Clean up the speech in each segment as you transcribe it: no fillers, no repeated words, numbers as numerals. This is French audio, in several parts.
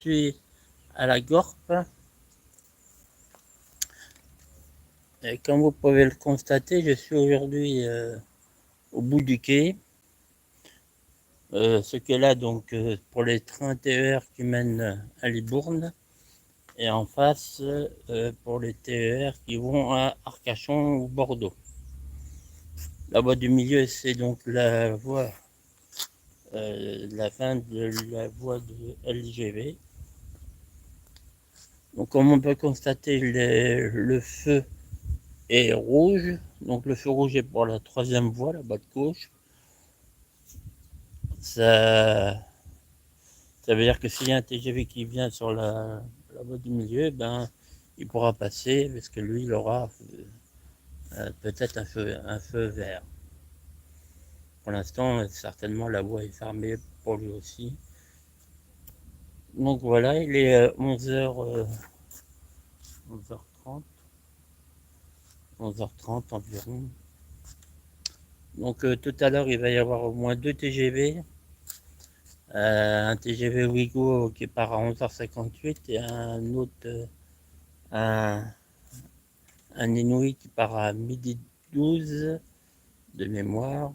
suis à la Gorpe. Et comme vous pouvez le constater, je suis aujourd'hui au bout du quai. Ce quai-là, donc, pour les trains TER qui mènent à Libourne. Et en face, pour les TER qui vont à Arcachon ou Bordeaux. La voie du milieu, c'est donc la voie, la fin de la voie de LGV. Donc, comme on peut constater, le feu est rouge. Donc le feu rouge est pour la troisième voie, là-bas de gauche. Ça veut dire que s'il y a un TGV qui vient sur la voie du milieu, ben, il pourra passer parce que lui, il aura peut-être un feu vert. Pour l'instant, certainement, la voie est fermée pour lui aussi. Donc voilà, il est 11h30, 11h30 environ. Donc tout à l'heure, il va y avoir au moins 2 TGV. Un TGV Ouigo qui part à 11h58 et un autre, un, un Inouï qui part à 12h12 de mémoire.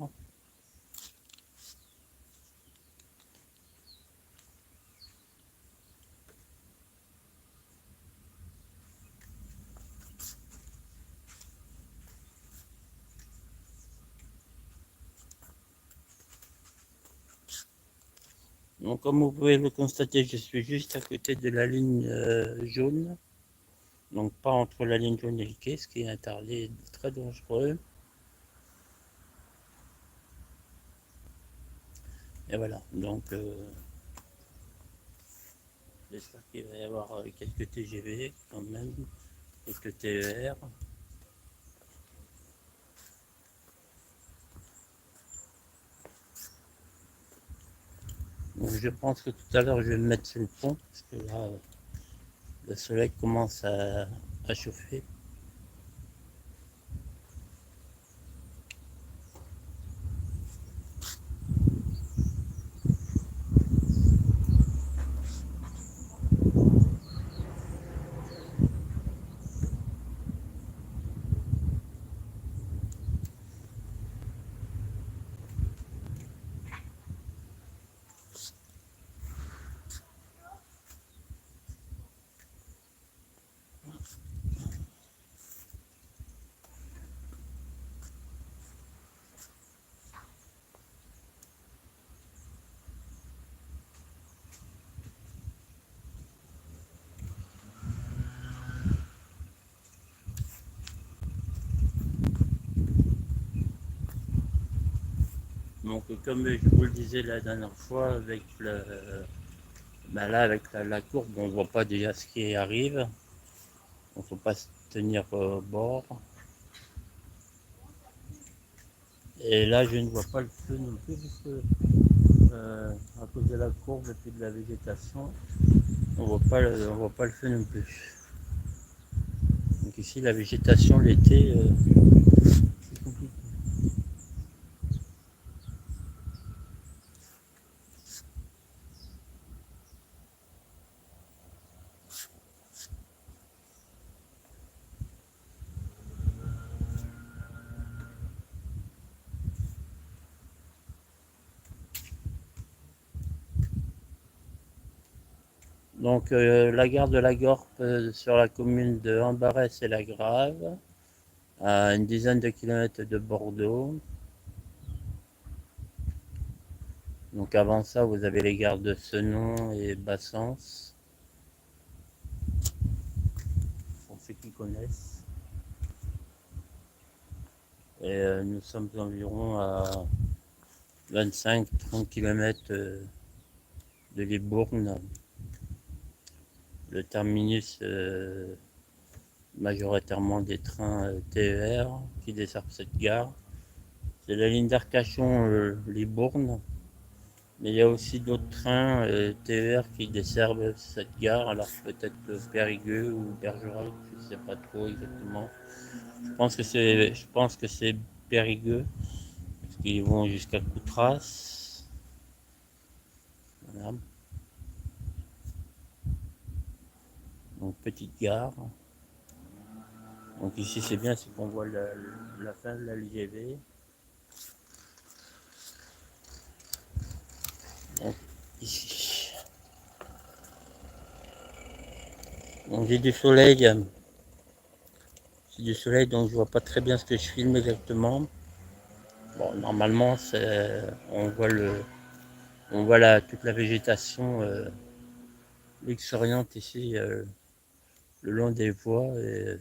Donc comme vous pouvez le constater, je suis juste à côté de la ligne jaune. Donc pas entre la ligne jaune et le quai, ce qui est interdit, très dangereux. Et voilà, donc j'espère qu'il va y avoir quelques TGV quand même, quelques TER. Donc je pense que tout à l'heure je vais me mettre sur le pont, parce que là le soleil commence à chauffer. Donc comme je vous le disais la dernière fois, avec là avec la courbe, on ne voit pas déjà ce qui arrive. Il ne faut pas se tenir au bord. Et là je ne vois pas le feu non plus, parce que à cause de la courbe et puis de la végétation, on ne voit pas le feu non plus. Donc ici la végétation l'été, c'est compliqué. Donc la gare de la Gorpe sur la commune de Ambarès et la Grave, à une dizaine de kilomètres de Bordeaux. Donc avant ça, vous avez les gares de Senon et Bassens, pour ceux qui connaissent. Et nous sommes environ à 25-30 km de Libourne, le terminus majoritairement des trains TER qui desservent cette gare. C'est la ligne d'Arcachon-Libourne, mais il y a aussi d'autres trains TER qui desservent cette gare, alors peut-être Périgueux ou Bergerac, je ne sais pas trop exactement. Je pense que c'est Périgueux, parce qu'ils vont jusqu'à Coutras. Voilà. Donc petite gare. Donc ici c'est bien, c'est qu'on voit la fin de la LGV. Donc ici. Donc j'ai du soleil. J'ai du soleil, donc je vois pas très bien ce que je filme exactement. Bon, normalement, on voit toute la végétation luxuriante ici le long des voies. Et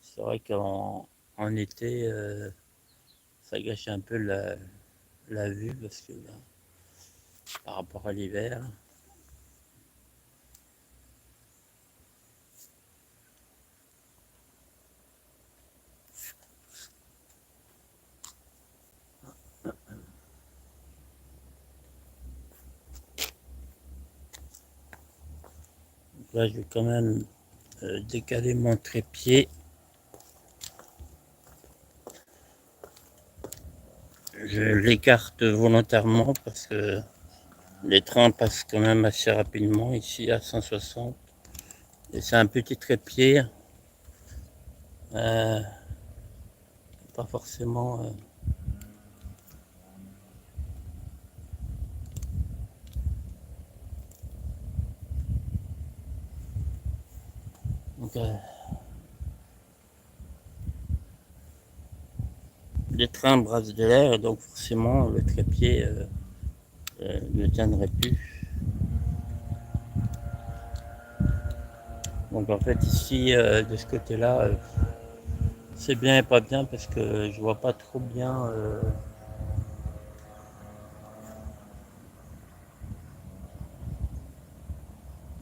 c'est vrai qu'en été, ça gâche un peu la vue parce que par rapport à l'hiver. Donc là, je vais quand même décaler mon trépied. Je l'écarte volontairement parce que les trains passent quand même assez rapidement ici à 160. Et c'est un petit trépied. Euh, pas forcément. Donc, les trains brassent de l'air et donc forcément le trépied ne tiendrait plus. Donc en fait ici de ce côté-là, c'est bien et pas bien parce que je vois pas trop bien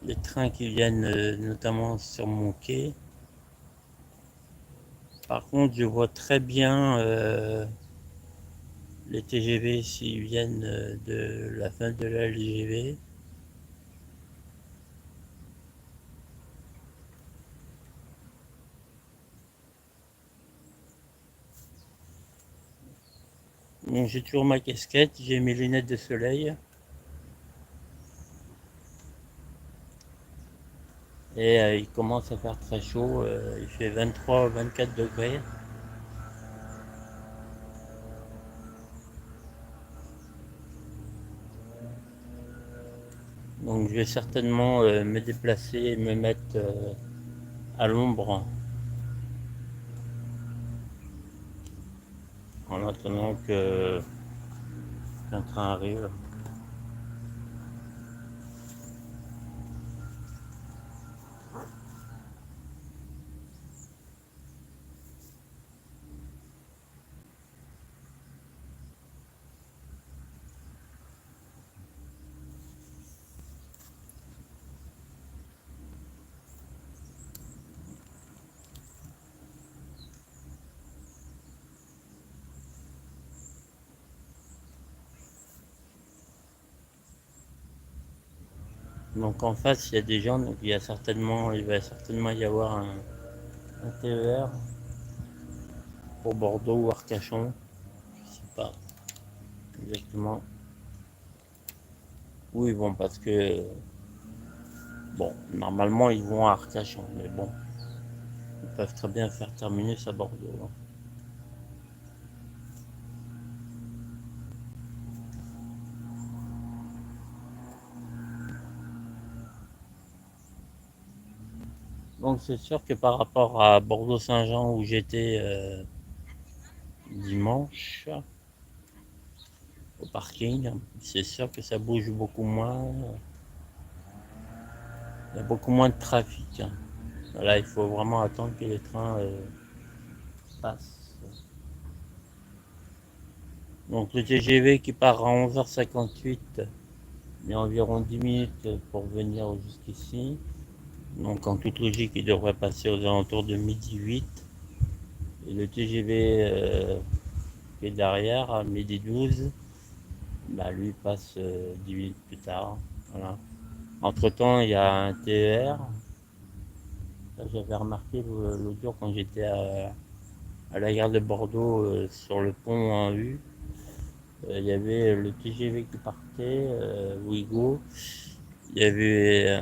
les trains qui viennent notamment sur mon quai. Par contre, je vois très bien les TGV s'ils viennent de la fin de la LGV. Donc j'ai toujours ma casquette, j'ai mes lunettes de soleil. Et il commence à faire très chaud, il fait 23 24 degrés. Donc je vais certainement me déplacer et me mettre à l'ombre en attendant qu'un train arrive. Donc en face il y a des gens, donc il va certainement y avoir un TER pour Bordeaux ou Arcachon, je sais pas exactement où ils vont parce que bon normalement ils vont à Arcachon, mais bon ils peuvent très bien faire terminus à Bordeaux, hein. Donc c'est sûr que par rapport à Bordeaux-Saint-Jean où j'étais dimanche au parking, c'est sûr que ça bouge beaucoup moins. Il y a beaucoup moins de trafic, hein. Là, il faut vraiment attendre que les trains passent. Donc le TGV qui part à 11h58, il y a environ 10 minutes pour venir jusqu'ici. Donc en toute logique, il devrait passer aux alentours de midi 8. Et le TGV qui est derrière, à midi 12, bah, lui passe 10 minutes plus tard. Voilà. Entre-temps, il y a un TER. J'avais remarqué l'autre jour quand j'étais à la gare de Bordeaux sur le pont en U. Il y avait le TGV qui partait, Ouigo. Il y avait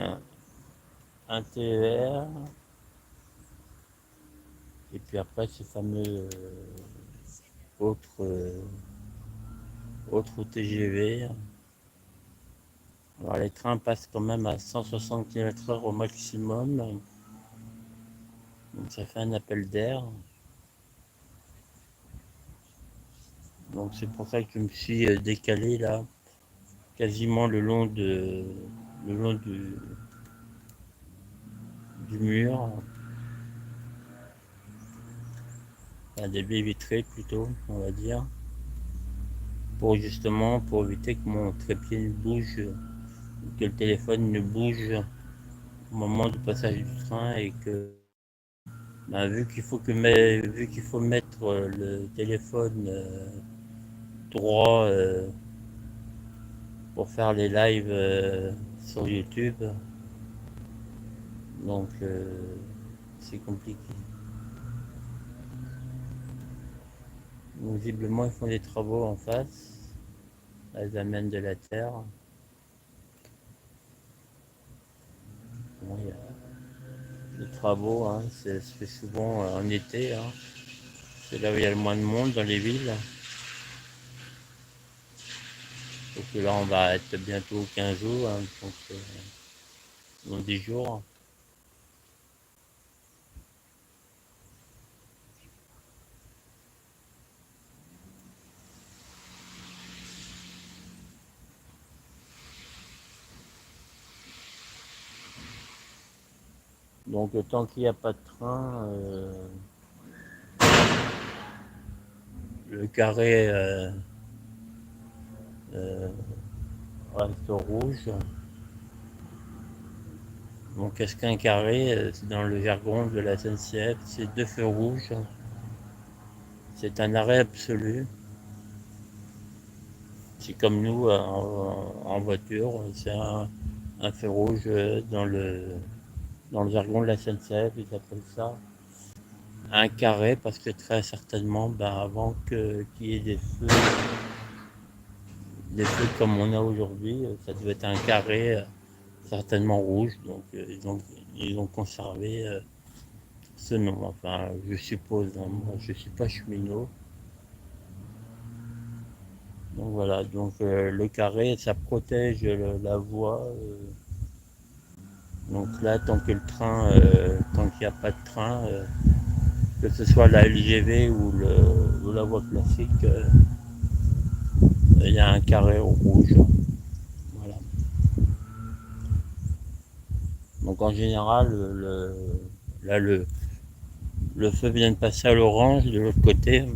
un TER, et puis après ce fameux autre, autre TGV. Alors les trains passent quand même à 160 km/h au maximum, donc ça fait un appel d'air. Donc c'est pour ça que je me suis décalé là, quasiment le long du mur, enfin, des baies vitrées plutôt, on va dire, pour justement pour éviter que mon trépied ne bouge, que le téléphone ne bouge au moment du passage du train et que ben, vu qu'il faut mettre le téléphone droit pour faire les lives sur YouTube, donc c'est compliqué. Donc, visiblement ils font des travaux en face, là, ils amènent de la terre. Bon, il y a des travaux, hein, ça se fait souvent en été, hein. C'est là où il y a le moins de monde dans les villes. Donc là on va être bientôt 15 jours, hein, donc dans 10 jours. Donc tant qu'il n'y a pas de train, le carré euh, reste rouge. Donc qu'est-ce qu'un carré? C'est dans le jargon de la SNCF, c'est deux feux rouges. C'est un arrêt absolu. C'est comme nous en voiture, c'est un feu rouge dans le jargon de la SNCF, ils appellent ça un carré parce que très certainement, ben, avant qu'il y ait des feux comme on a aujourd'hui, ça devait être un carré certainement rouge, donc ils ont conservé ce nom. Enfin, je suppose, hein, moi je suis pas cheminot. Donc voilà, donc le carré, ça protège la voie. Donc là, tant qu'il n'y a pas de train, que ce soit la LGV ou la voie classique, il y a un carré rouge. Voilà. Donc en général, là le feu vient de passer à l'orange de l'autre côté.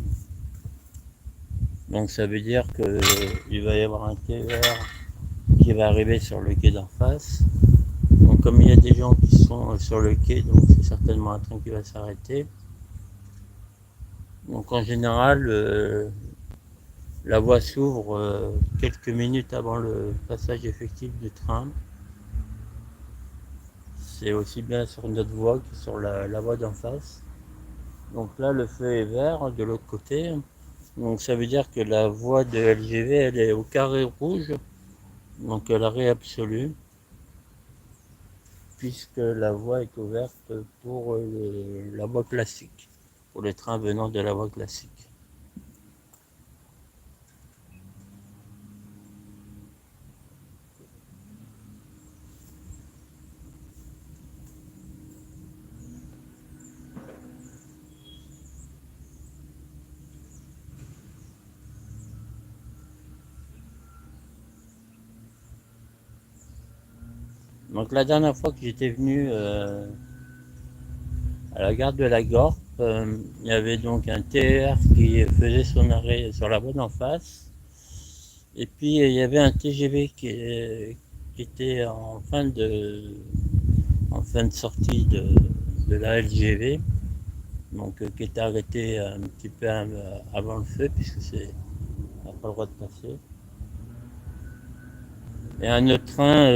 Donc ça veut dire qu'il va y avoir un TER qui va arriver sur le quai d'en face. Donc comme il y a des gens qui sont sur le quai, donc c'est certainement un train qui va s'arrêter. Donc en général, la voie s'ouvre quelques minutes avant le passage effectif du train. C'est aussi bien sur notre voie que sur la voie d'en face. Donc là, le feu est vert de l'autre côté. Donc ça veut dire que la voie de LGV, elle est au carré rouge, donc à l'arrêt absolu, puisque la voie est ouverte pour la voie classique, pour les trains venant de la voie classique. Donc la dernière fois que j'étais venu à la gare de la Gorpe, il y avait donc un TER qui faisait son arrêt sur la voie d'en face. Et puis il y avait un TGV qui était en fin de sortie de la LGV, donc qui était arrêté un petit peu avant le feu, puisque n'a pas le droit de passer. Et un autre train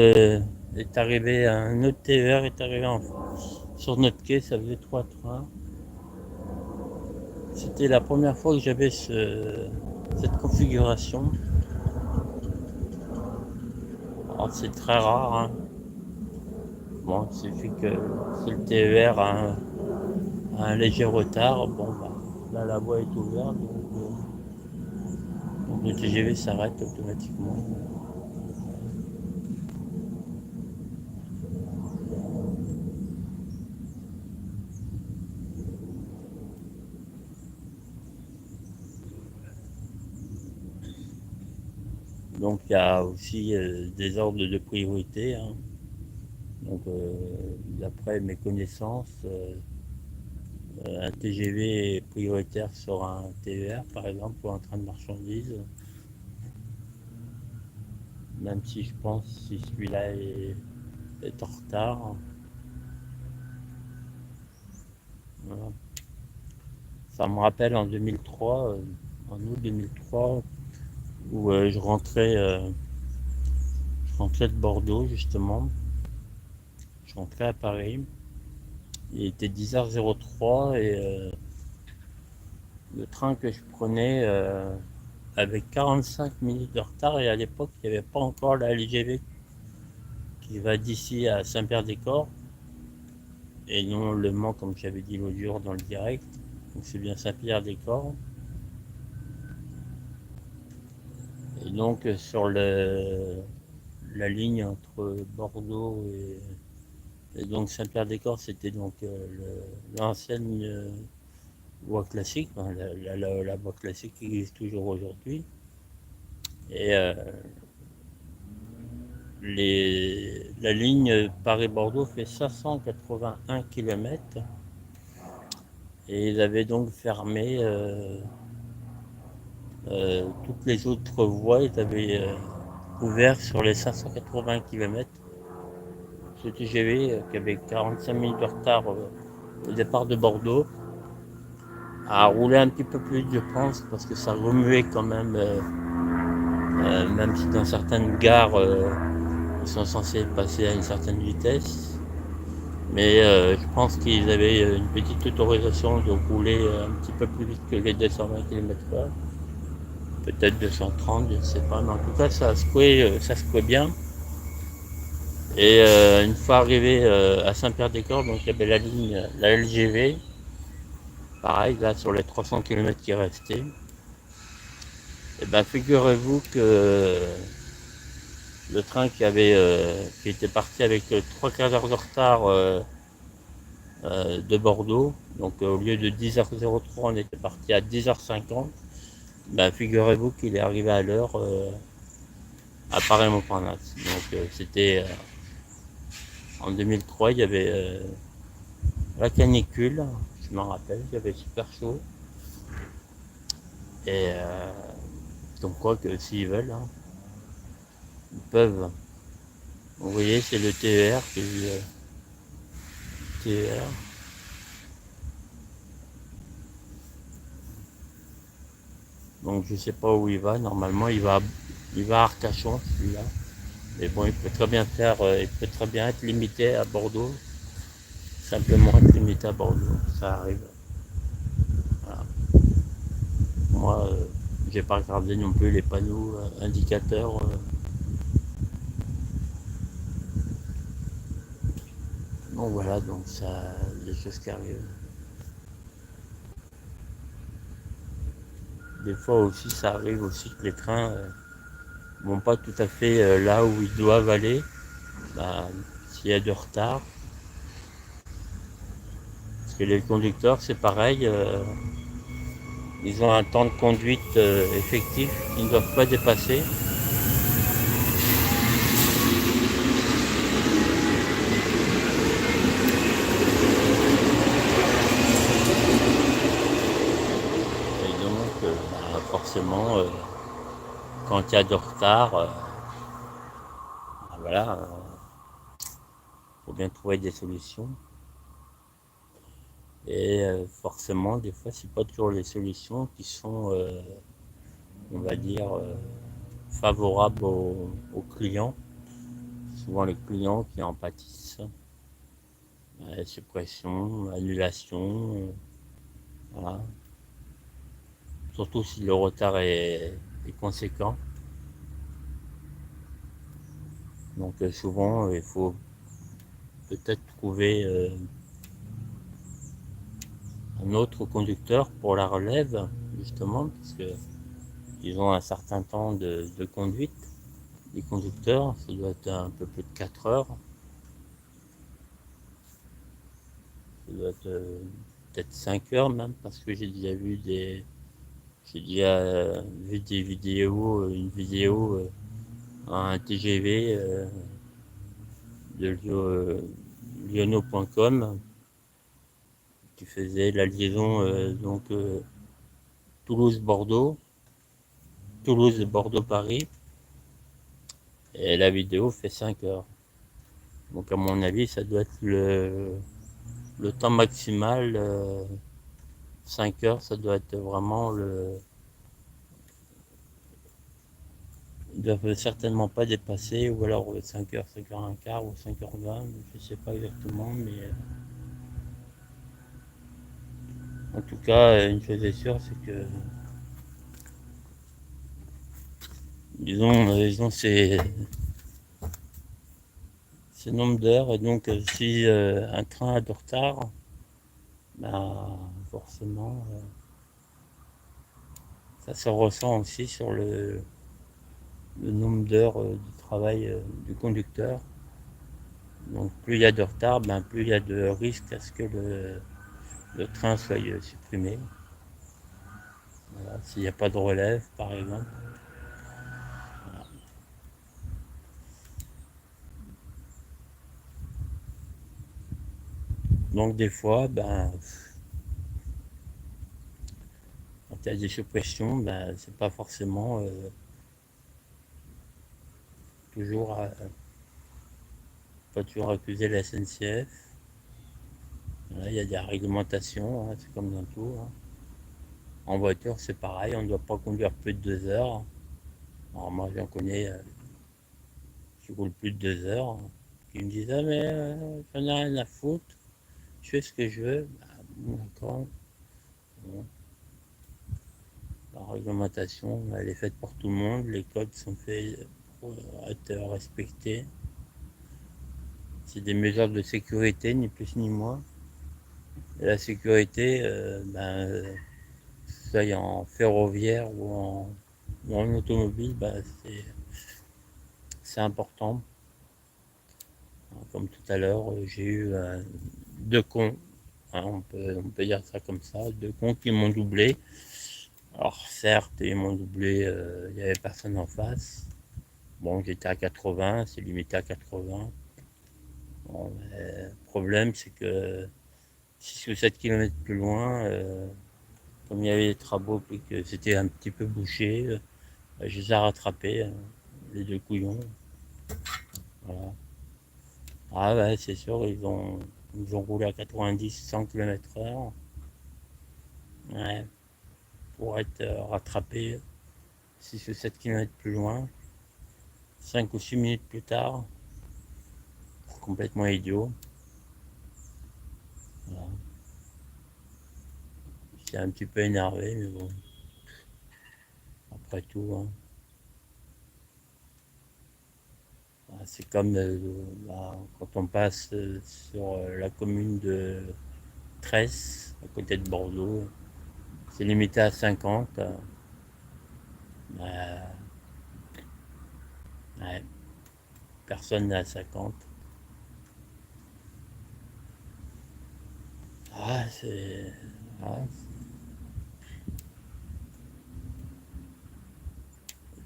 est arrivé, un autre TER est arrivé sur notre quai, ça faisait trois trains. C'était la première fois que j'avais cette configuration. Alors c'est très rare, hein. Bon, il suffit que si le TER a un léger retard, bon, bah, là la voie est ouverte, donc le TGV s'arrête automatiquement. Donc il y a aussi des ordres de priorité, hein. Donc d'après mes connaissances, un TGV est prioritaire sur un TER, par exemple, pour un train de marchandises, même si je pense si celui-là est en retard. Voilà. Ça me rappelle en 2003, en août 2003, où je rentrais de Bordeaux justement, je rentrais à Paris. Il était 10h03 et le train que je prenais avait 45 minutes de retard et à l'époque il n'y avait pas encore la LGV qui va d'ici à Saint-Pierre-des-Corps et non Le Mans comme j'avais dit l'autre jour dans le direct. Donc c'est bien Saint-Pierre-des-Corps. Et donc sur la ligne entre Bordeaux et donc Saint-Pierre-des-Corps, c'était donc l'ancienne voie classique, hein, la voie classique qui existe toujours aujourd'hui. Et la ligne Paris-Bordeaux fait 581 km et ils avaient donc fermé toutes les autres voies, ils avaient ouvert sur les 580 km. Ce TGV qui avait 45 minutes de retard au départ de Bordeaux a roulé un petit peu plus, je pense, parce que ça remuait quand même, même si dans certaines gares ils sont censés passer à une certaine vitesse. Mais je pense qu'ils avaient une petite autorisation de rouler un petit peu plus vite que les 220 km/h. Peut-être 230, je ne sais pas. Mais en tout cas, ça secouait bien. Et une fois arrivé à Saint-Pierre-des-Corps, donc il y avait la ligne, la LGV. Pareil, là, sur les 300 km qui restaient. Et bien, figurez-vous que le train qui était parti avec 3 quarts d'heure de retard de Bordeaux. Donc au lieu de 10h03, on était parti à 10h50. Ben, figurez-vous qu'il est arrivé à l'heure à Paris-Montparnasse. Donc c'était en 2003, il y avait la canicule, je m'en rappelle, il y avait super chaud. Et donc quoi que s'ils veulent, hein, ils peuvent. Vous voyez, c'est le TER TER. Donc je sais pas où il va. Normalement, il va à Arcachon, celui-là. Mais bon, il peut très bien il peut très bien être limité à Bordeaux. Simplement être limité à Bordeaux, ça arrive. Voilà. Moi, j'ai pas regardé non plus les panneaux indicateurs. Donc voilà, donc ça, des choses qui arrivent. Des fois aussi, ça arrive aussi que les trains vont pas tout à fait là où ils doivent aller. Bah, s'il y a de retard. Parce que les conducteurs, c'est pareil. Ils ont un temps de conduite effectif qu'ils ne doivent pas dépasser. Et donc, bah, forcément, quand il y a de retard, bah, voilà, faut bien trouver des solutions. Et forcément, des fois, c'est pas toujours les solutions qui sont, on va dire, favorables aux clients. Souvent les clients qui en pâtissent. Suppression, annulation, voilà. Surtout si le retard est conséquent. Donc souvent, il faut peut-être trouver un autre conducteur pour la relève, justement, parce que ils ont un certain temps de conduite. Les conducteurs, ça doit être un peu plus de 4 heures. Ça doit être peut-être 5 heures même, parce que j'ai déjà vu des vidéos, une vidéo un TGV de liono.com qui faisait la liaison Toulouse-Bordeaux, Toulouse-Bordeaux-Paris, et la vidéo fait 5 heures. Donc à mon avis, ça doit être le temps maximal, 5 heures, ça doit être vraiment le... Ils ne doivent certainement pas dépasser, ou alors 5 heures, 5 heures un quart, ou 5 heures 20, je ne sais pas exactement, mais en tout cas, une chose est sûre, c'est que ils ont ces nombres d'heures, et donc si un train a de retard, ben, forcément, ça se ressent aussi sur le nombre d'heures du travail du conducteur. Donc plus il y a de retard, ben, plus il y a de risque à ce que le train soit supprimé. Voilà, s'il n'y a pas de relève, par exemple. Voilà. Donc des fois, ben, quand il y a des suppressions, ben, c'est pas forcément toujours pas toujours accuser la SNCF. Voilà, il y a des réglementations, hein, c'est comme dans tout. Hein. En voiture, c'est pareil, on ne doit pas conduire plus de 2 heures. Alors moi, j'en connais qui roulent plus de 2 heures, hein, qui me disent ah mais j'en ai rien à foutre, je fais ce que je veux. Bah, bon, d'accord. Bon. La réglementation, elle est faite pour tout le monde, les codes sont faits pour être respectés. C'est des mesures de sécurité, ni plus ni moins. Et la sécurité, ça y est en ferroviaire ou en automobile, c'est important. Comme tout à l'heure, j'ai eu deux cons, hein, on peut dire ça comme ça, deux cons qui m'ont doublé. Alors certes, ils m'ont doublé, il n'y avait personne en face. Bon, j'étais à 80, c'est limité à 80. Bon, le problème, c'est que 6 ou 7 km plus loin, comme il y avait des travaux et que c'était un petit peu bouché, je les ai rattrapés, les deux couillons. Voilà. Ah ouais, c'est sûr, ils ont roulé à 90, 100 km/h. Ouais, pour être rattrapé 6 ou 7 km plus loin, 5 ou 6 minutes plus tard, complètement idiot. Voilà. J'étais un petit peu énervé, mais bon, après tout, hein. C'est comme quand on passe sur la commune de Tresse, à côté de Bordeaux, c'est limité à 50. Bah, ouais, personne n'est à 50. Ah, c'est. Ah,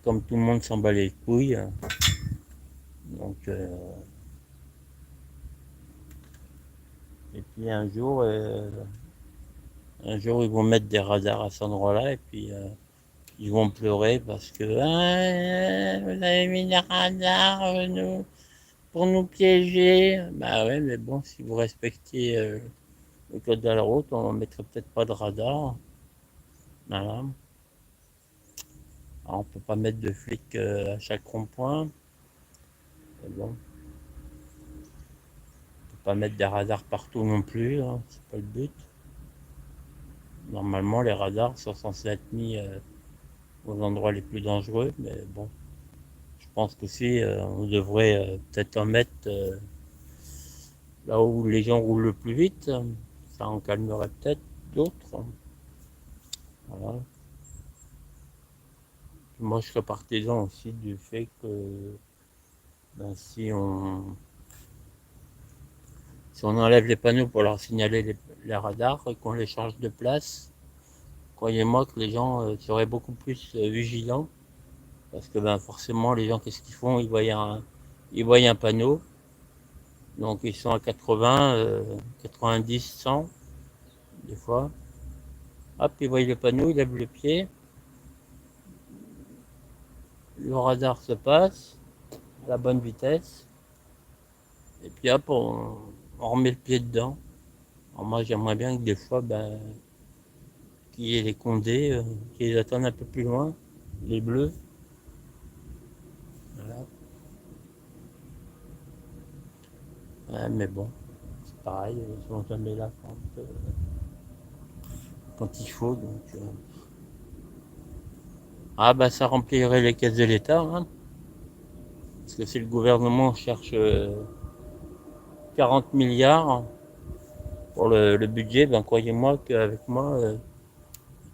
comme tout le monde s'en bat les couilles, donc. Et puis un jour, ils vont mettre des radars à cet endroit-là, et puis ils vont pleurer parce que ah, vous avez mis des radars pour nous piéger. Bah ouais, mais bon, si vous respectiez le code de la route, on ne mettrait peut-être pas de radar. Voilà. Alors, on peut pas mettre de flics à chaque rond-point. Mais bon, on peut pas mettre des radars partout non plus, hein, c'est pas le but. Normalement, les radars sont censés être mis aux endroits les plus dangereux, mais bon, je pense qu'aussi on devrait peut-être en mettre là où les gens roulent le plus vite, ça en calmerait peut-être d'autres. Voilà. Moi, je serais partisan aussi du fait que ben, si on enlève les panneaux pour leur signaler les radars et qu'on les change de place, croyez-moi que les gens seraient beaucoup plus vigilants. Parce que ben, forcément, les gens, qu'est-ce qu'ils font, ils voient un panneau, donc ils sont à 80, 90, 100, des fois. Hop, ils voient le panneau, ils lèvent le pied, le radar se passe à la bonne vitesse, et puis hop, on remet le pied dedans. Alors moi, j'aimerais bien que des fois, ben, qu'il y ait les condés qui les attendent un peu plus loin, les bleus. Voilà. Ouais, mais bon, c'est pareil, ils sont jamais là quand il faut. Donc, ah bah ça remplirait les caisses de l'État, hein, parce que si le gouvernement cherche 40 milliards pour le budget, ben croyez-moi qu'avec moi,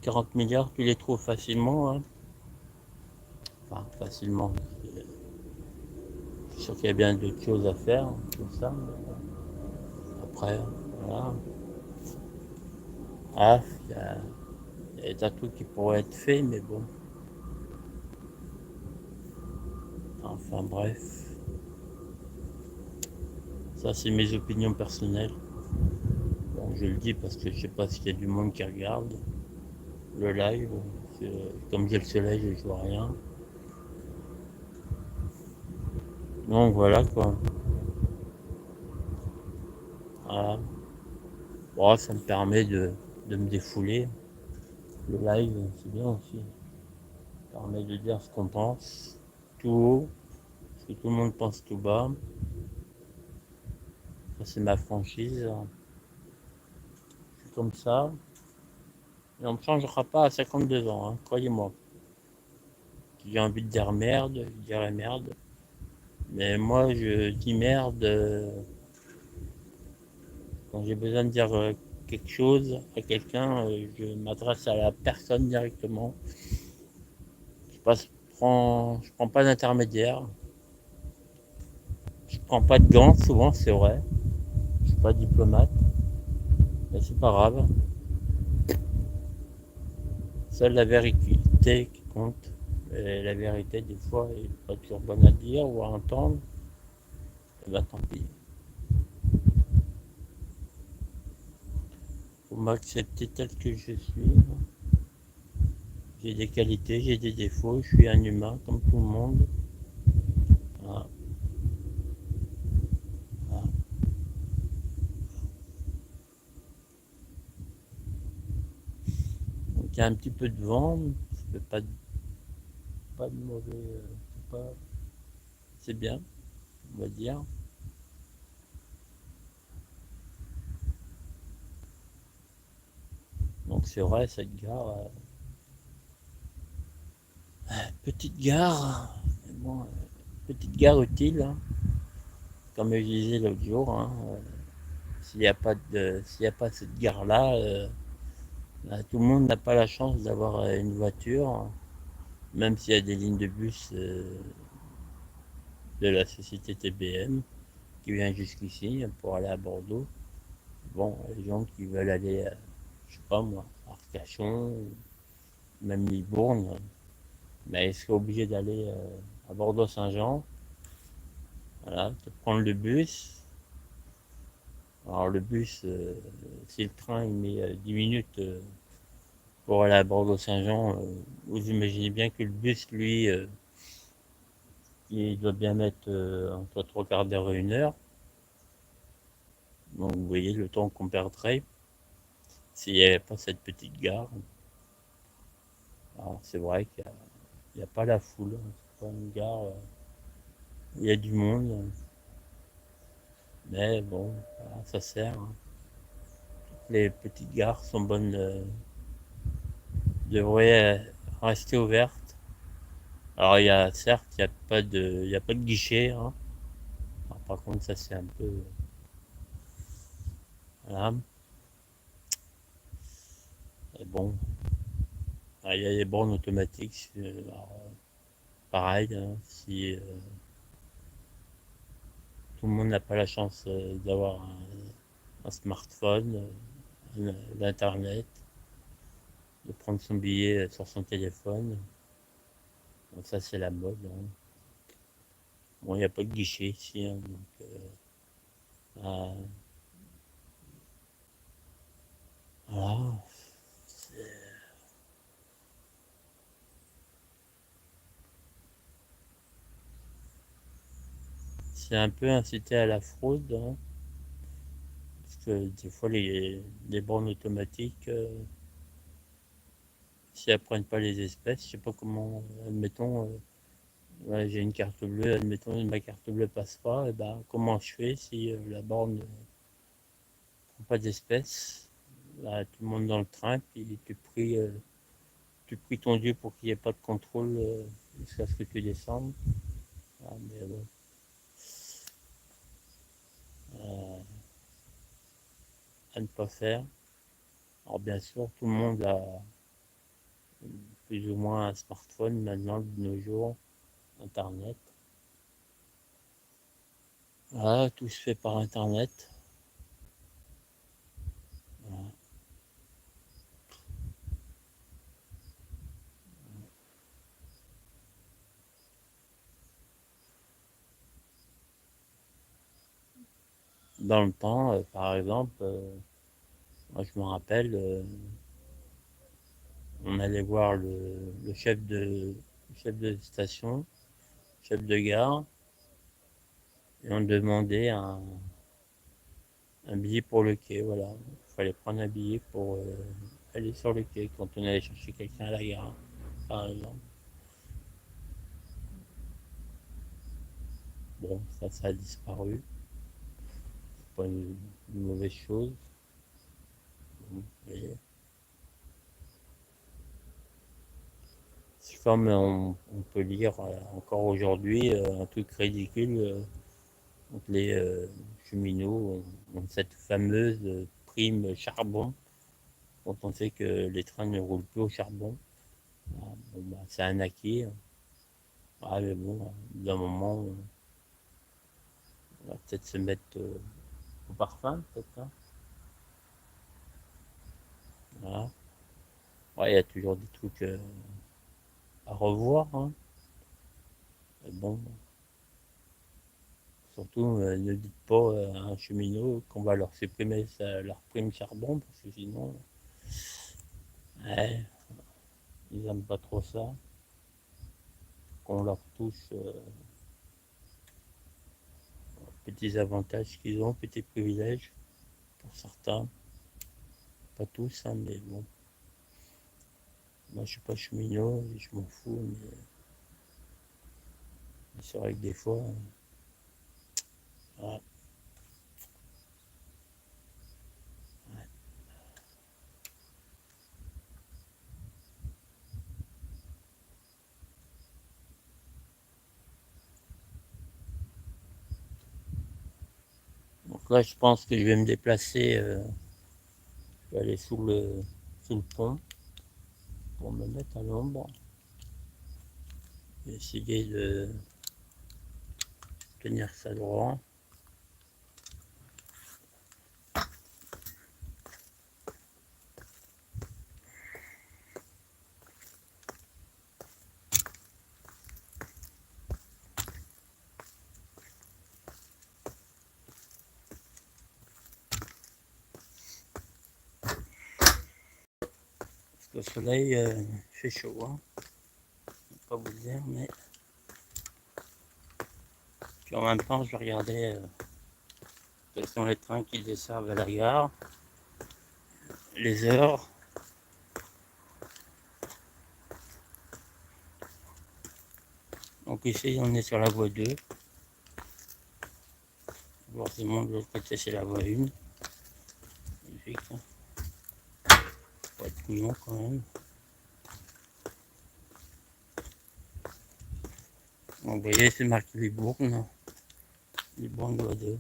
40 milliards, tu les trouves facilement. Hein. Enfin, facilement. Je suis sûr qu'il y a bien d'autres choses à faire, comme ça. Après, voilà. Ah, il y a des trucs qui pourraient être faits, mais bon. Enfin bref. Ça, c'est mes opinions personnelles. Bon, je le dis parce que je sais pas s'il y a du monde qui regarde le live. Comme j'ai le soleil, je vois rien. Donc voilà quoi. Voilà. Bon, ça me permet de me défouler. Le live, c'est bien aussi. Ça permet de dire ce qu'on pense, tout haut, parce que tout le monde pense tout bas. Ça, c'est ma franchise. Je suis comme ça. Et on ne me changera pas à 52 ans, hein, croyez-moi. Si j'ai envie de dire merde, je dirais merde. Mais moi, je dis merde quand j'ai besoin de dire quelque chose à quelqu'un, je m'adresse à la personne directement. Je prends pas d'intermédiaire. Je prends pas de gants, souvent, c'est vrai. Je suis pas diplomate. Mais c'est pas grave. Seule la vérité qui compte. Et la vérité, des fois, est pas toujours bonne à dire ou à entendre. Et ben tant pis. Faut m'accepter tel que je suis. J'ai des qualités, j'ai des défauts, je suis un humain comme tout le monde. Voilà. Voilà. Donc il y a un petit peu de vent, ça fait pas de mauvais. C'est bien, on va dire. Donc c'est vrai, cette gare, petite gare, bon, petite gare utile, hein, comme je disais l'autre jour. Hein, s'il y a pas cette gare-là, bah, tout le monde n'a pas la chance d'avoir une voiture, même s'il y a des lignes de bus de la société TBM qui vient jusqu'ici pour aller à Bordeaux. Bon, les gens qui veulent aller, je sais pas moi, à Arcachon, même Libourne, mais ils seraient obligés d'aller à Bordeaux-Saint-Jean, voilà, de prendre le bus. Alors le bus, si le train il met 10 minutes pour aller à Bordeaux-Saint-Jean, vous imaginez bien que le bus, lui, il doit bien mettre entre 3 quarts d'heure et 1 heure. Donc vous voyez le temps qu'on perdrait s'il n'y avait pas cette petite gare. Alors c'est vrai qu'il n'y a pas la foule, c'est pas une gare où il y a du monde, mais bon, voilà, ça sert. Hein. Les petites gares sont bonnes, devraient rester ouvertes. Alors certes, il y a pas de guichet. Hein. Alors, par contre, ça c'est un peu, Voilà. Et bon, il y a les bornes automatiques. Alors, pareil, hein, si tout le monde n'a pas la chance d'avoir un smartphone, l'internet, de prendre son billet sur son téléphone. Donc ça c'est la mode, hein. Bon, il n'y a pas de guichet ici, hein, donc euh, voilà. C'est un peu incité à la fraude, hein, parce que des fois les bornes automatiques, si elles prennent pas les espèces, je sais pas comment, admettons, ouais, j'ai une carte bleue, admettons ma carte bleue passe pas, et ben comment je fais si la borne ne prend pas d'espèces? Bah, tout le monde dans le train, puis tu pries ton Dieu pour qu'il n'y ait pas de contrôle jusqu'à ce que tu descendes. Ah, mais bon, euh, à ne pas faire. Alors bien sûr, tout le monde a plus ou moins un smartphone maintenant de nos jours, Internet. Voilà, tout se fait par Internet. Voilà. Dans le temps, par exemple, moi je me rappelle, on allait voir le chef de station, chef de gare, et on demandait un billet pour le quai. Voilà, il fallait prendre un billet pour aller sur le quai quand on allait chercher quelqu'un à la gare, par exemple. Bon, ça a disparu. C'est pas une mauvaise chose. Bon, mais comme on peut lire encore aujourd'hui un truc ridicule, donc les cheminots ont cette fameuse prime charbon quand on sait que les trains ne roulent plus au charbon. Ah, bon, bah, c'est un acquis, hein. Ah, mais bon, d'un moment, on va peut-être se mettre au parfum, peut-être, hein. Voilà. Ouais, il y a toujours des trucs à revoir, hein. Mais bon, surtout, ne dites pas à un cheminot qu'on va leur supprimer leur prime charbon, parce que sinon, ouais, ils n'aiment pas trop ça, qu'on leur touche petits avantages qu'ils ont, petits privilèges pour certains, pas tous, hein, mais bon, moi je suis pas cheminot, je m'en fous, mais c'est vrai que des fois, ouais, ouais. Donc là, je pense que je vais me déplacer, je vais aller sous le pont pour me mettre à l'ombre, essayer de tenir ça droit. Parce que le soleil fait chaud, hein. Je ne vais pas vous le dire, mais puis en même temps, je regardais quels sont les trains qui desservent à la gare, les heures. Donc ici, on est sur la voie 2. Forcément, de l'autre côté, c'est la voie 1. Magnifique, hein. Faut être mignon quand même. Donc, vous voyez, c'est marqué les bornes voie 2.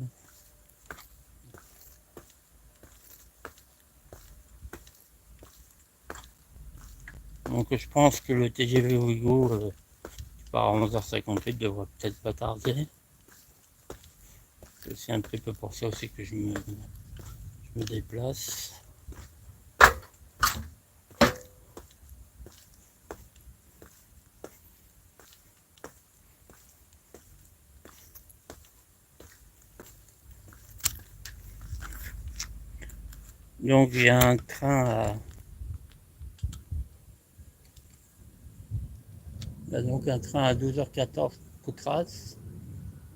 Donc je pense que le TGV Ouigo qui part à 11h58 devrait peut-être pas tarder. C'est aussi un petit peu pour ça aussi que je me déplace. Donc il y a un train à... Il y a donc un train à 12h14 pour Coutras,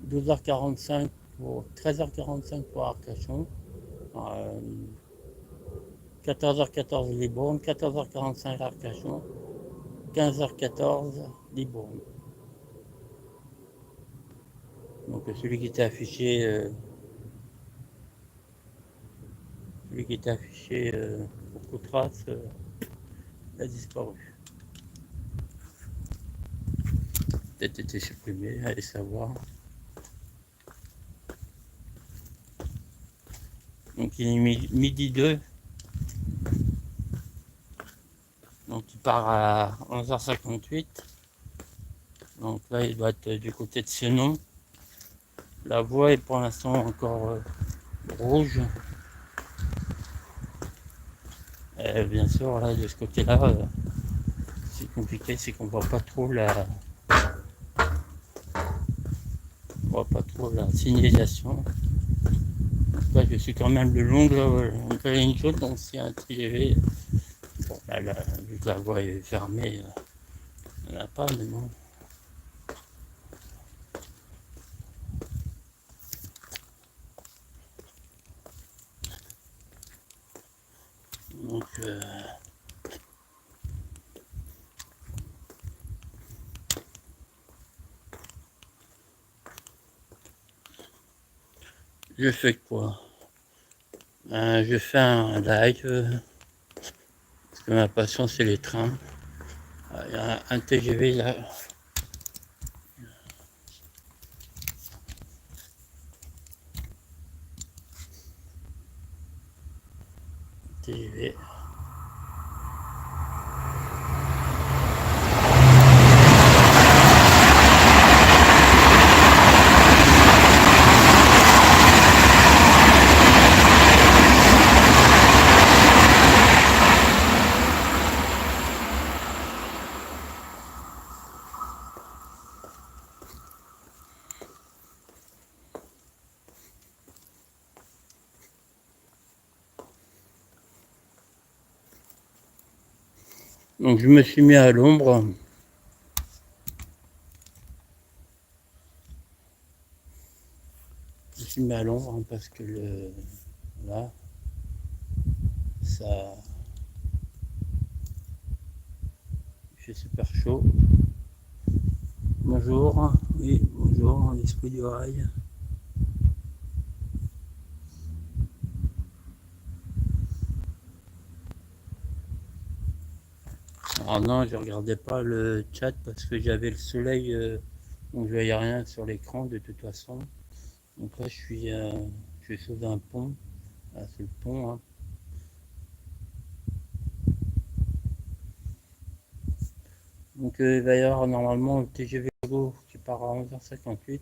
12h45 pour 13h45 pour Arcachon, 14h14 Libourne, 14h45 Arcachon, 15h14 Libourne. Donc celui qui était affiché pour Coutras a disparu. Peut-être été supprimé, allez savoir. Donc il est midi 2. Donc il part à 11h58. Donc là il doit être du côté de Senon. La voie est pour l'instant encore rouge. Et bien sûr là de ce côté-là, c'est compliqué, c'est qu'on voit pas trop la signalisation. Là je suis quand même le long de la ligne jaune, donc c'est un TGV. Bon là, vu que la voie est fermée, il n'y en a pas, mais bon. Donc je fais quoi? Je fais un live, parce que ma passion c'est les trains. Il y a un TGV là. TGV. Donc je me suis mis à l'ombre. Je me suis mis à l'ombre hein, parce que là, ça, il fait super chaud. Bonjour, oui, bonjour, l'esprit du rail. Alors non, je regardais pas le chat parce que j'avais le soleil, donc je voyais rien sur l'écran de toute façon. Donc là, je suis sous un pont. Ah, c'est le pont. Hein. Donc il va y avoir normalement le TGV Go qui part à 11h58,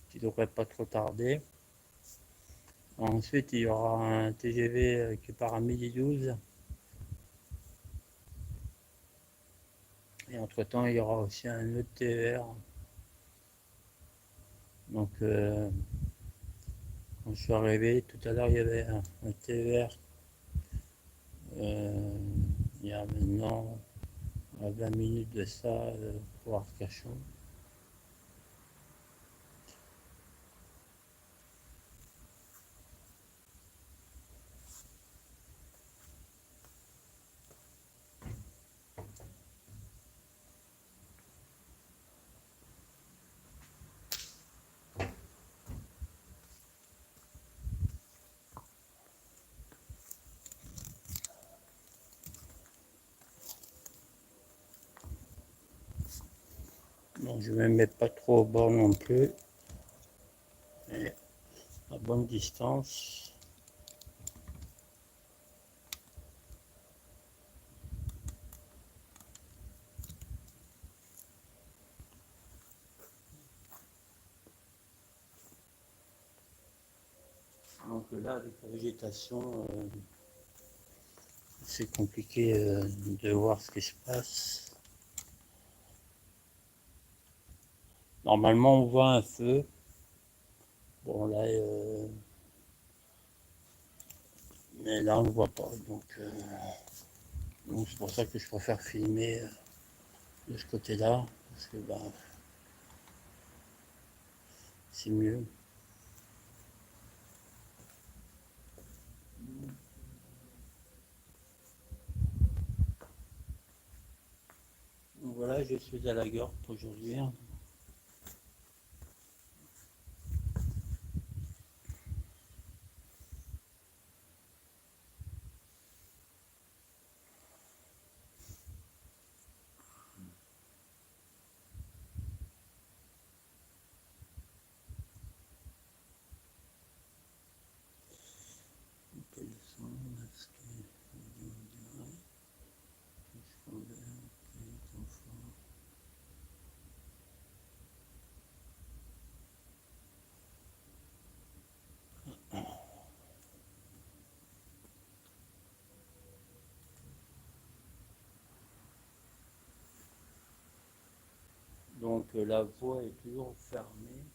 qui devrait pas trop tarder. Ensuite, il y aura un TGV qui part à midi 12. Et entre-temps, il y aura aussi un autre TER. Donc, quand je suis arrivé, tout à l'heure, il y avait un TER. Il y a maintenant 20 minutes de ça pour Arcachon. Donc, je ne me mets pas trop au bord non plus. Et à bonne distance. Donc là, avec la végétation, c'est compliqué de voir ce qui se passe. Normalement, on voit un feu. Bon, là, mais là, on ne voit pas. Donc c'est pour ça que je préfère filmer de ce côté-là. Parce que bah, c'est mieux. Donc voilà, je suis à la Gorte aujourd'hui. Donc la voie est toujours fermée.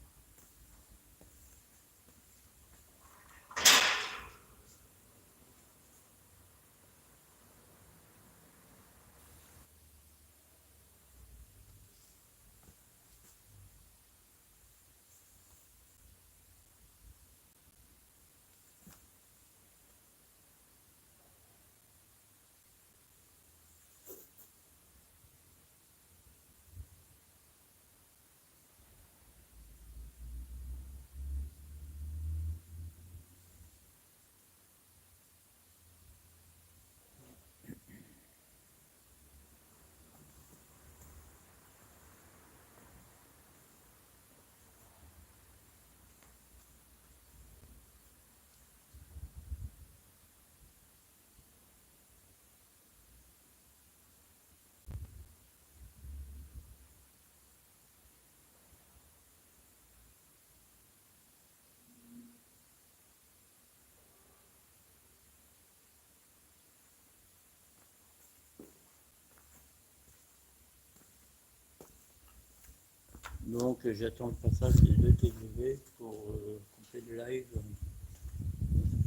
Donc j'attends le passage des deux TGV pour couper le live.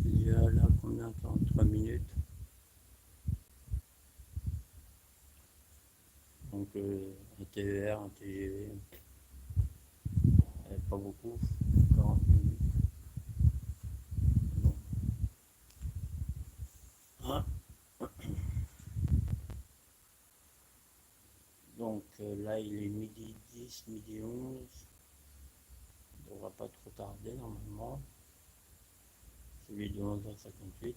Il y a là combien de temps? 3 minutes. Donc un TER, un TGV. Pas beaucoup, 40 minutes. Bon. Ah. Donc là il est midi 10, midi 11. On ne devra pas trop tarder normalement. Celui de 11h58.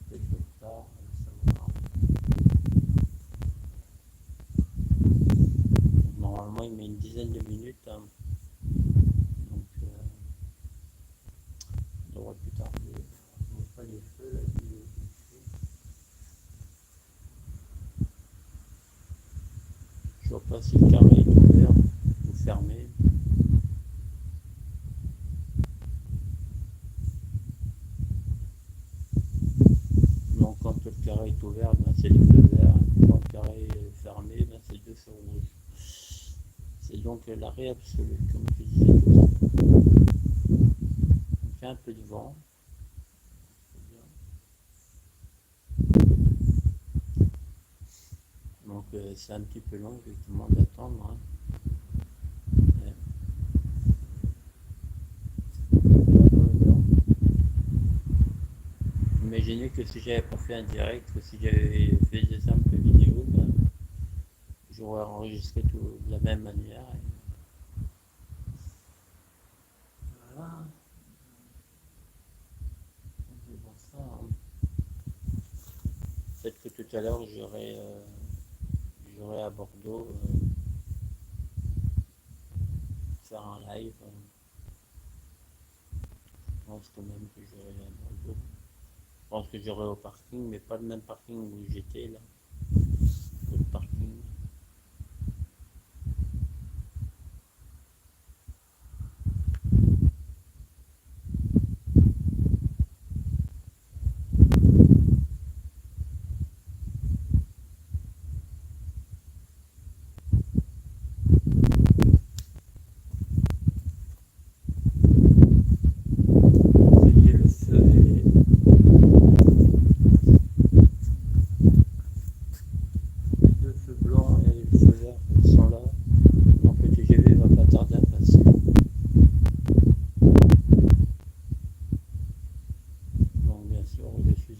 Peut-être le retard, ça va. Normalement il met une dizaine de minutes. Hein. Donc on devrait plus tarder. On voit pas les feux là. Je vois pas si le carré est ouvert ou fermé. Donc quand le carré est ouvert, ben, c'est le feu vert. Quand le carré est fermé, ben, c'est deux feux rouges. C'est donc l'arrêt absolu, comme tu disais tout à l'heure. Il fait un peu de vent. Donc c'est un petit peu long effectivement d'attendre. Hein. Imaginez que si j'avais pas fait un direct, que si j'avais fait des simples vidéos, ben, j'aurais enregistré tout de la même manière. Voilà. C'est pour ça. Hein. Peut-être que tout à l'heure j'aurai à Bordeaux faire un live. Je pense quand même que j'aurai à Bordeaux. Je pense que j'aurai au parking, mais pas le même parking où j'étais là. Le parking.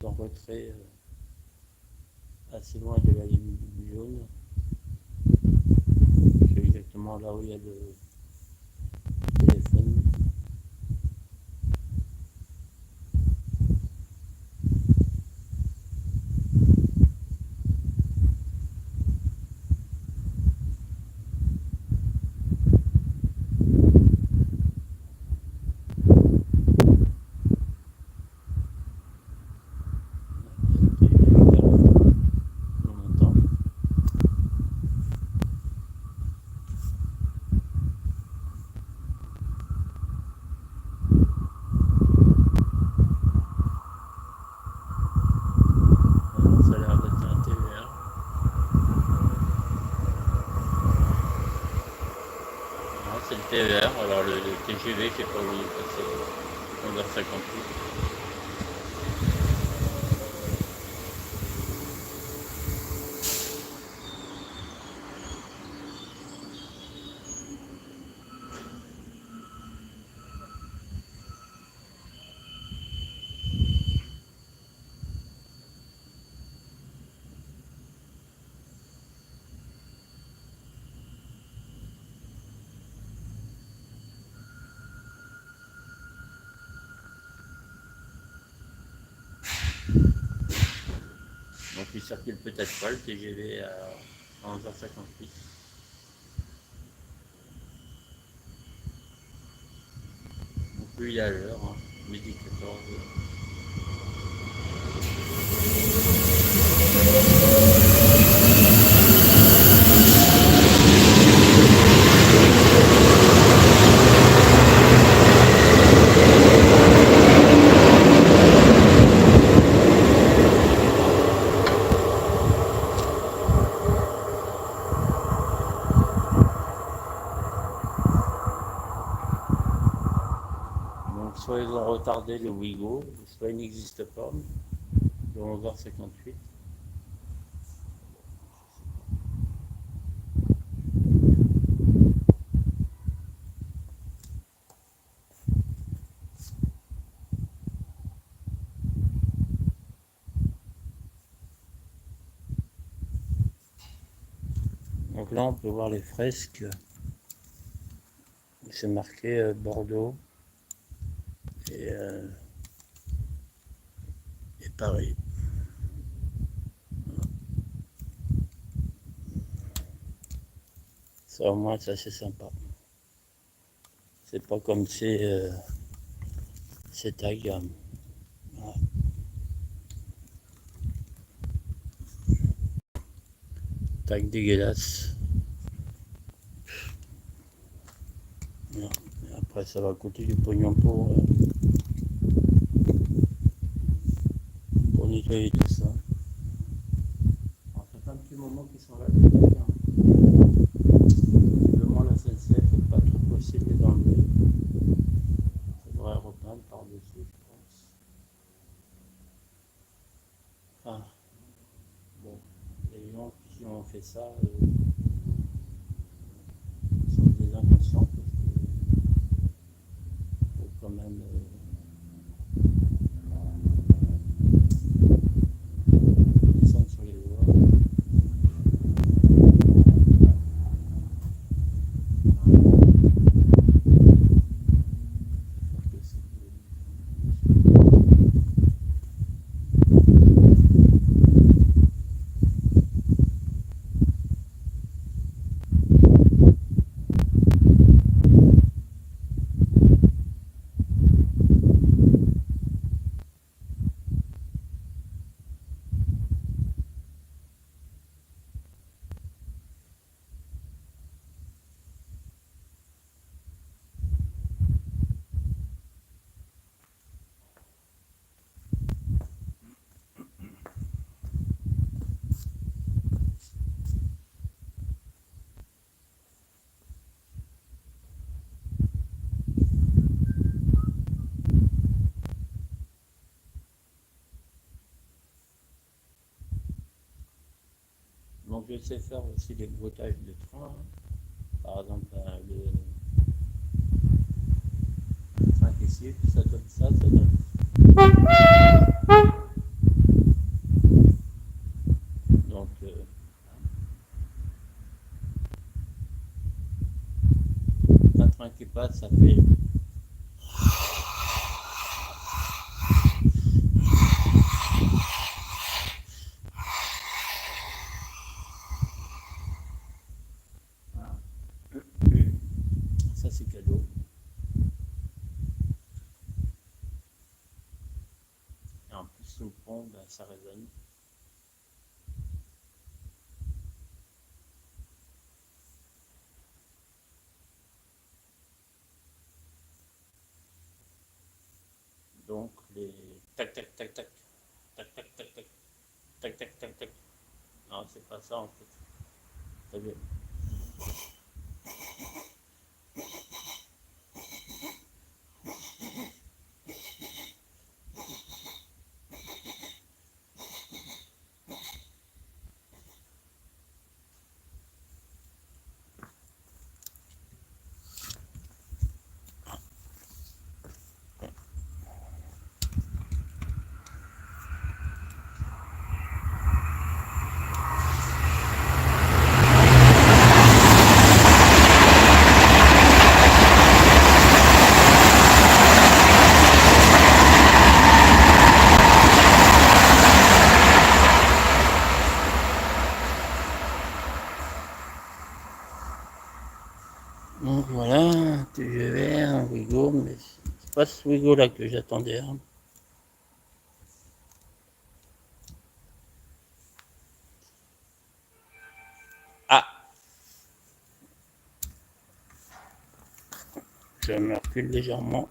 mise en retrait assez loin de la ligne jaune. Je suis exactement là où il y a le téléphone. Ça a l'air d'être un TER. Non, c'est le TER. Alors le TGV, je sais pas où il est passé. 11h58. Donc il circule peut-être pas le TGV à 11h58. Donc lui il est à l'heure, hein, midi 14. Donc soit ils ont retardé le Ouigo, soit il n'existe pas, de 11h58. Donc là on peut voir les fresques. C'est marqué Bordeaux et Paris. Ça au moins c'est assez sympa. C'est pas comme c'est tag. Voilà. Tag dégueulasse. Voilà. Et après ça va coûter du pognon pour nettoyer tout ça. Alors, ça fait un petit moment qu'ils sont là. Visiblement la SNCF n'est pas trop possible d'enlever. Ça devrait repeindre par-dessus, je pense. Enfin, bon, les gens qui ont fait ça sont des inconscients parce qu'il faut quand même descendre sur les voies. Donc je sais faire aussi des bruitages de train. Par exemple, le train caissier, ça donne ça, ça donne. s'appelle. Ça c'est cadeau. Et en plus le pont, ben, ça résonne. Donc les tac tac tac tac tac tac tac tac tac tac tac tac. Non, c'est pas ça en fait. T'as vu? Donc voilà, TGV, Wigo, mais c'est pas ce Wigo là que j'attendais. Hein. Ah, je me recule légèrement.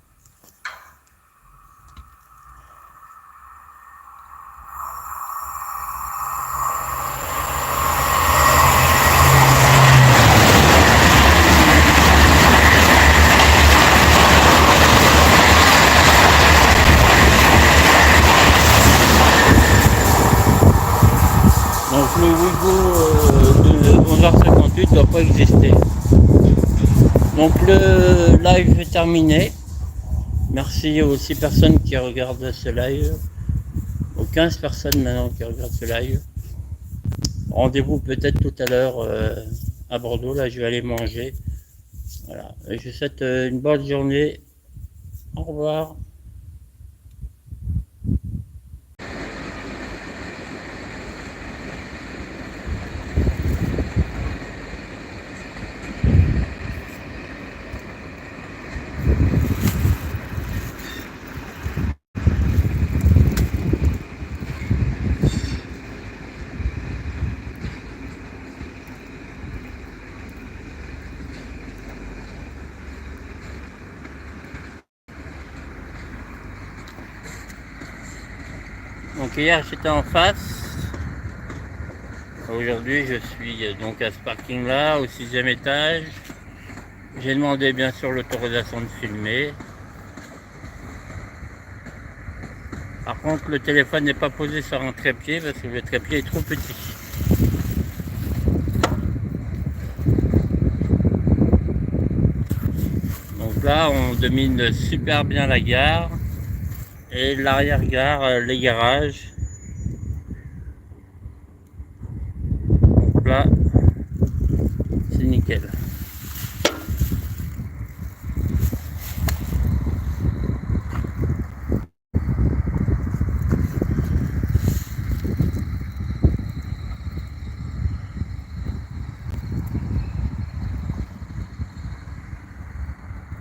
Donc le Wigo de 11h58 ne doit pas exister. Donc le live est terminé. Merci aux 6 personnes qui regardent ce live. Aux 15 personnes maintenant qui regardent ce live. Rendez-vous peut-être tout à l'heure à Bordeaux. Là, je vais aller manger. Voilà. Et je vous souhaite une bonne journée. Au revoir. Donc hier j'étais en face. Aujourd'hui je suis donc à ce parking là, au 6e étage. J'ai demandé bien sûr l'autorisation de filmer. Par contre le téléphone n'est pas posé sur un trépied parce que le trépied est trop petit. Donc là on domine super bien la gare. Et l'arrière-gare, les garages. Donc là, c'est nickel.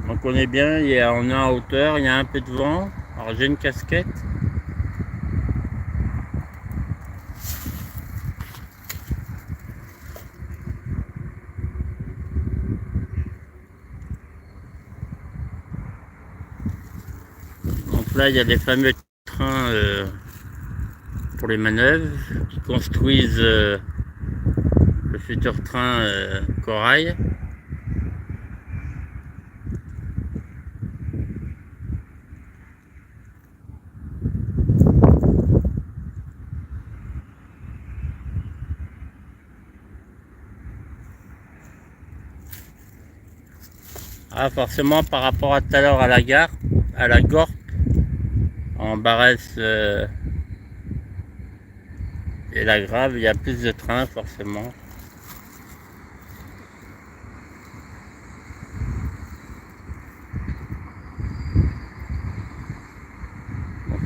Donc on est bien, on est en hauteur, il y a un peu de vent. Alors j'ai une casquette. Donc là il y a les fameux trains pour les manœuvres qui construisent le futur train Corail. Ah forcément par rapport à tout à l'heure à la gare, à la Gorte, en Barès et la Grave, il y a plus de trains forcément.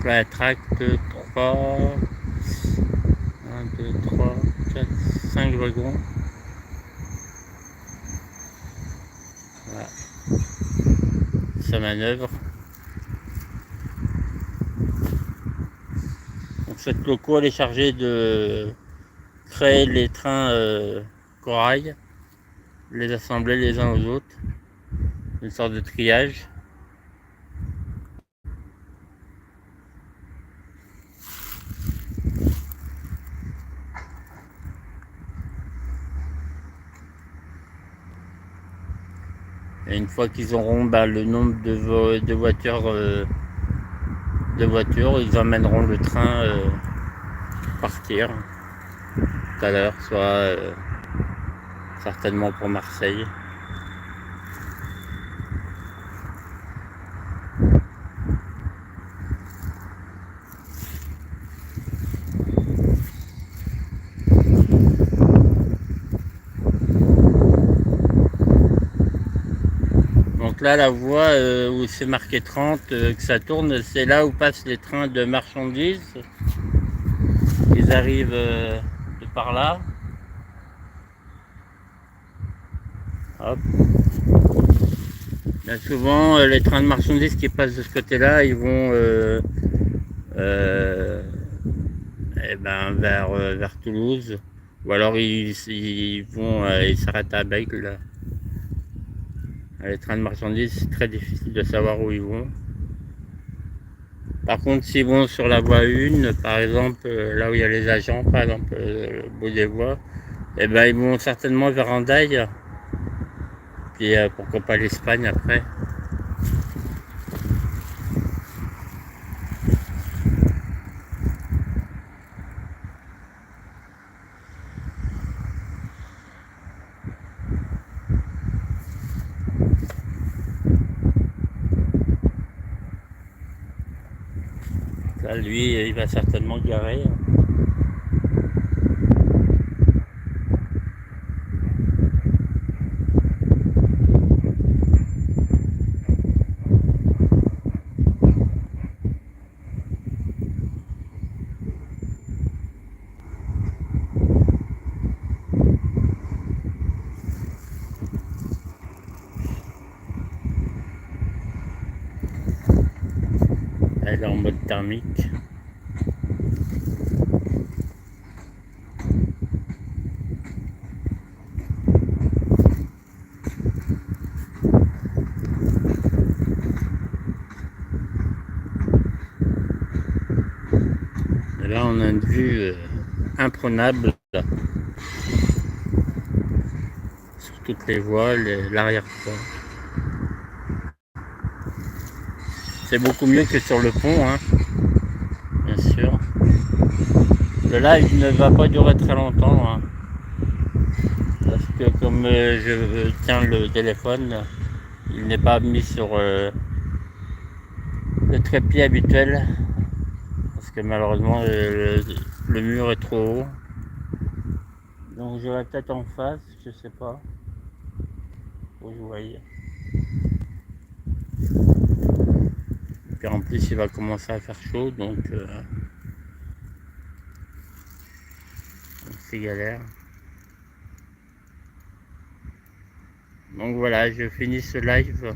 Donc là, tracte 3, 1, 2, 3, 4, 5 wagons. Voilà. Ça manœuvre. Donc cette loco, elle est chargée de créer les trains corail, les assembler les uns aux autres, une sorte de triage. Et une fois qu'ils auront le nombre de voitures, ils emmèneront le train partir tout à l'heure, soit certainement pour Marseille. Donc là, la voie où c'est marqué 30, que ça tourne, c'est là où passent les trains de marchandises. Ils arrivent de par là. Hop. Bien souvent, les trains de marchandises qui passent de ce côté-là, ils vont vers Toulouse. Ou alors ils s'arrêtent à Bègle. Les trains de marchandises, c'est très difficile de savoir où ils vont. Par contre, s'ils vont sur la voie 1, par exemple, là où il y a les agents, par exemple, au bout des voies, eh ben, ils vont certainement vers Hendaye. Puis pourquoi pas l'Espagne après. Là, lui, il va certainement garer. Elle est en mode thermique. Et là, on a une vue imprenable sur toutes les voies, l'arrière-plan. C'est beaucoup mieux que sur le pont, hein, bien sûr. Le live ne va pas durer très longtemps, hein, parce que comme je tiens le téléphone, il n'est pas mis sur le trépied habituel, parce que malheureusement le mur est trop haut. Donc j'aurai peut-être en face, je sais pas, où je voyais. Puis en plus il va commencer à faire chaud, donc c'est galère. Donc voilà, je finis ce live.